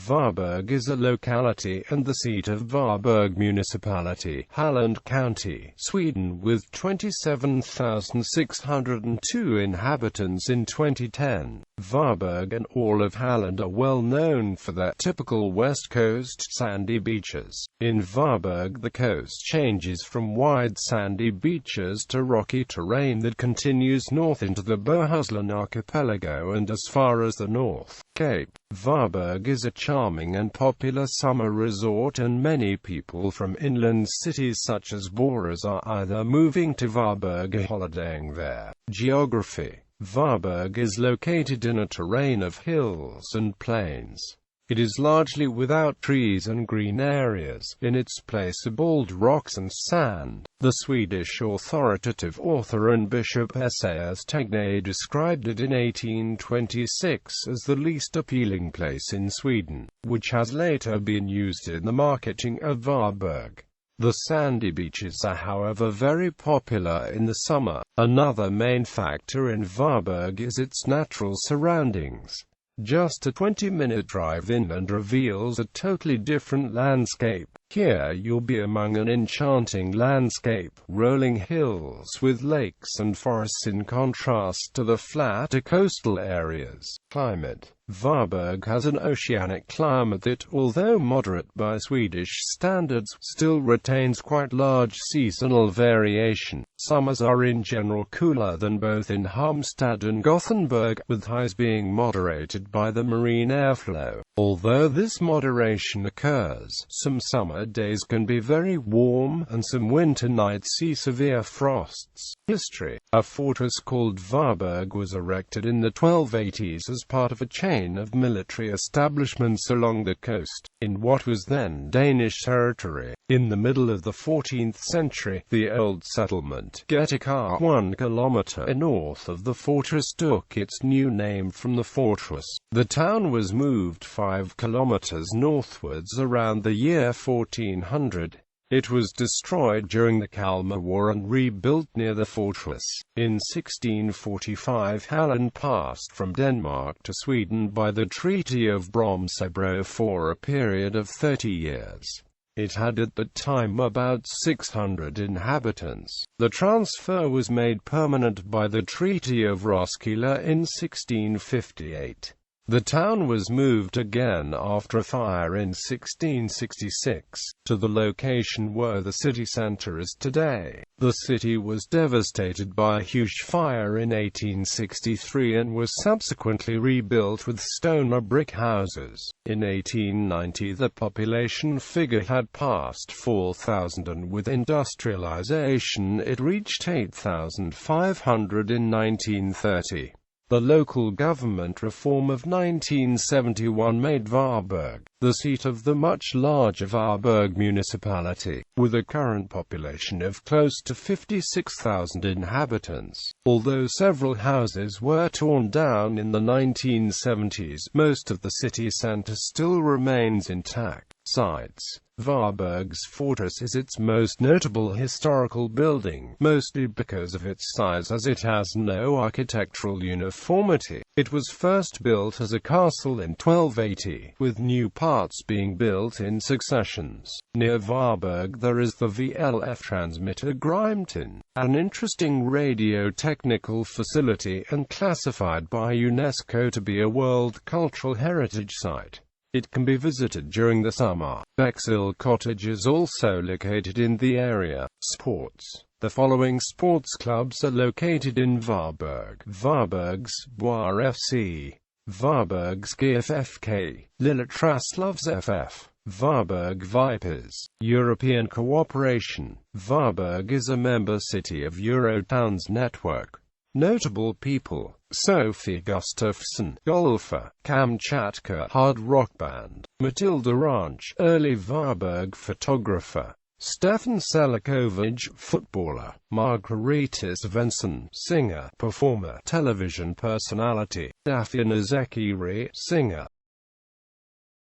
Varberg is a locality and the seat of Varberg Municipality, Halland County, Sweden, with 27,602 inhabitants in 2010. Varberg and all of Halland are well known for their typical west coast sandy beaches. In Varberg, the coast changes from wide sandy beaches to rocky terrain that continues north into the Bohuslän archipelago and as far as the North Cape.Varberg is a charming and popular summer resort, and many people from inland cities such as Borås are either moving to Varberg or holidaying there. Geography: Varberg is located in a terrain of hills and plains. It is largely without trees and green areas, in its place of bald rocks and sand. The Swedish authoritative author and bishop Esaias Tegnér described it in 1826 as the least appealing place in Sweden, which has later been used in the marketing of Varberg. The sandy beaches are, however, very popular in the summer. Another main factor in Varberg is its natural surroundings. Just a 20-minute drive inland reveals a totally different landscape. Here you'll be among an enchanting landscape, rolling hills with lakes and forests in contrast to the flatter coastal areas. Climate: Varberg has an oceanic climate that, although moderate by Swedish standards, still retains quite large seasonal variation. Summers are in general cooler than both in Halmstad and Gothenburg, with highs being moderated by the marine airflow. Although this moderation occurs, some summer days can be very warm, and some winter nights see severe frosts. History: a fortress called Varberg was erected in the 1280s as part of a chain of military establishments along the coast, in what was then Danish territory. In the middle of the 14th century, the old settlement, Getika, 1 kilometer north of the fortress, took its new name from the fortress. The town was moved 5 kilometers northwards around the year 1400. It was destroyed during the Kalmar War and rebuilt near the fortress. In 1645, Halland passed from Denmark to Sweden by the Treaty of Bromsebro for a period of 30 years. It had at the time about 600 inhabitants. The transfer was made permanent by the Treaty of Roskilde in 1658. The town was moved again after a fire in 1666, to the location where the city centre is today. The city was devastated by a huge fire in 1863 and was subsequently rebuilt with stone or brick houses. In 1890 the population figure had passed 4,000 and with industrialization it reached 8,500 in 1930. The local government reform of 1971 made Varberg the seat of the much larger Varberg Municipality, with a current population of close to 56,000 inhabitants. Although several houses were torn down in the 1970s, most of the city centre still remains intact. Sites: Varberg's fortress is its most notable historical building, mostly because of its size, as it has no architectural uniformity. It was first built as a castle in 1280, with new parts being built in successions. Near Varberg there is the VLF transmitter Grimton, an interesting radio-technical facility and classified by UNESCO to be a World Cultural Heritage Site. It can be visited during the summer. Bexhill Cottage is also located in the area. Sports: the following sports clubs are located in Varberg: Varbergs Boar FC, Varbergs GFFK, Lilletraslovs FF, Varberg Vipers. European cooperation: Varberg is a member city of Eurotowns network. Notable people: Sophie Gustafsson, golfer; Kamchatka hard rock band; Matilda Ranch, early Varberg photographer; Stefan Selakovic, footballer; Margareta Svensson, singer, performer, television personality; Dafina Zekiri, singer.